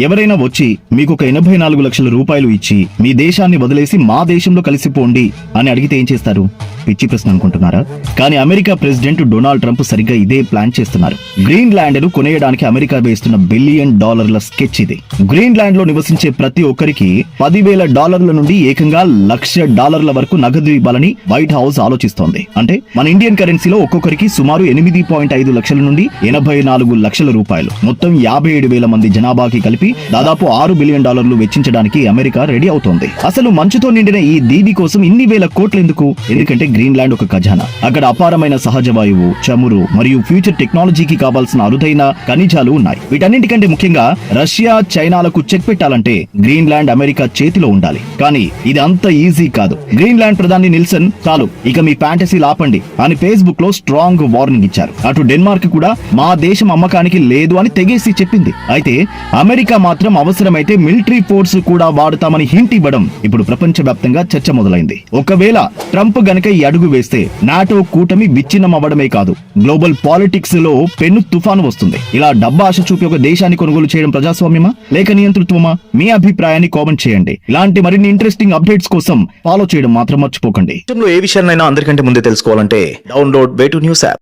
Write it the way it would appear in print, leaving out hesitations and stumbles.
ఎవరైనా వచ్చి మీకు ఒక 84 లక్షల రూపాయలు ఇచ్చి మీ దేశాన్ని వదిలేసి మా దేశంలో కలిసిపోండి అని అడిగితే ఏం చేస్తారు? పిచ్చి ప్రశ్న అనుకుంటున్నారా? కానీ అమెరికా ప్రెసిడెంట్ డొనాల్డ్ ట్రంప్ సరిగ్గా ఇదే ప్లాన్ చేస్తున్నారు. గ్రీన్లాండ్ ను కొనేయడానికి అమెరికా వేస్తున్న $1 బిలియన్ స్కెచ్ ఇది. గ్రీన్లాండ్ లో నివసించే ప్రతి ఒక్కరికి $10,000 నుండి ఏకంగా $1,00,000 వరకు నగదు ఇవ్వాలని వైట్ హౌస్ ఆలోచిస్తోంది. అంటే మన ఇండియన్ కరెన్సీలో ఒక్కొక్కరికి సుమారు 8.5 లక్షల నుండి 84 లక్షల రూపాయలు, మొత్తం 57,000 మంది జనాభాకి కలిపి దాదాపు $6 బిలియన్ వెచ్చించడానికి అమెరికా రెడీ అవుతోంది. అసలు మంచుతో నిండిన ఈ దీవి కోసం ఇన్ని వేల కోట్లు ఎందుకు? ఎందుకంటే గ్రీన్లాండ్ ఒక ఖజానా. అక్కడ అపారమైన సహజ వాయువు, చమురు మరియు ఫ్యూచర్ టెక్నాలజీకి కావాల్సిన అరుదైన ఖనిజాలు ఉన్నాయి. వీటన్నింటికంటే ముఖ్యంగా రష్యా, చైనాలకు చెక్ పెట్టాలంటే గ్రీన్లాండ్ అమెరికా చేతిలో ఉండాలి. కానీ ఇది అంత ఈజీ కాదు. గ్రీన్లాండ్ ప్రధాని నిల్సన్ చాలు ఇక మీ ఫ్యాంటసీలు ఆపండి అని ఫేస్బుక్ లో స్ట్రాంగ్ వార్నింగ్ ఇచ్చారు. అటు డెన్మార్క్ కూడా మా దేశం అమ్మకానికి లేదు అని తెగేసి చెప్పింది. అయితే అమెరికా మాత్రం అవసరమైతే మిలిటరీ ఫోర్స్ కూడా వాడుతామని హింట్ ఇవ్వడం ఇప్పుడు ప్రపంచవ్యాప్తంగా చర్చ మొదలైంది. ఒకవేళ ట్రంప్ గనక ఈ అడుగు వేస్తే నాటో కూటమి విచ్ఛిన్నం అవ్వడమే కాదు, గ్లోబల్ పాలిటిక్స్ లో పెను తుఫాను వస్తుంది. ఇలా డబ్బా ఆశ చూపి ఒక దేశాన్ని కొనుగోలు చేయడం ప్రజాస్వామ్యమా లేక నియంతృత్వమా? మీ అభిప్రాయాన్ని కామెంట్ చేయండి. ఇలాంటి మరిన్ని ఇంట్రెస్టింగ్ అప్డేట్స్ కోసం ఫాలో చేయడం మాత్రం మర్చిపోకండి. ఏ విషయాన్నైనా అందరికంటే ముందే తెలుసుకోవాలంటే డౌన్లోడ్ వే2న్యూస్ యాప్.